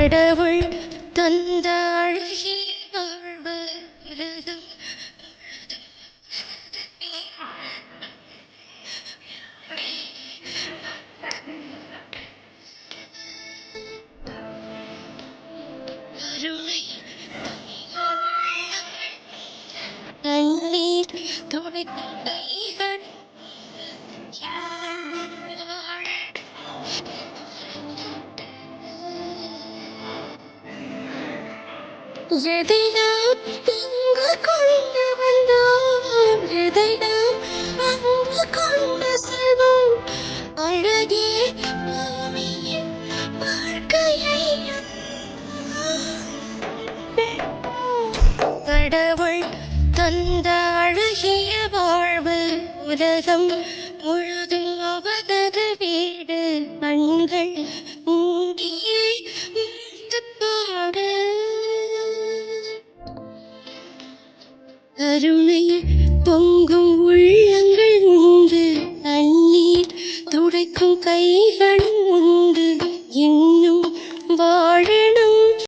கடவுள் தந்த அழகிய வாழ்வு விரதம் அருளை கண்ணீர் துடைக்கும் கைகள் எதை நாம் இங்கு கொண்டு வந்தோம், எதை நாம் அங்கு கொண்டு செல்வோம். அழகே பூமியின் வாழ்க்கையை கடவுள் தந்த அழகிய வாழ்வு உலகம் முழுதும் அவனது வீடு. கண்கள் மூடியே பாடு அருளை பொங்கும் உள்ளங்கள் உண்டு, தண்ணீர் துடைக்கும் கைகள் உண்டு. இன்னும் வாழ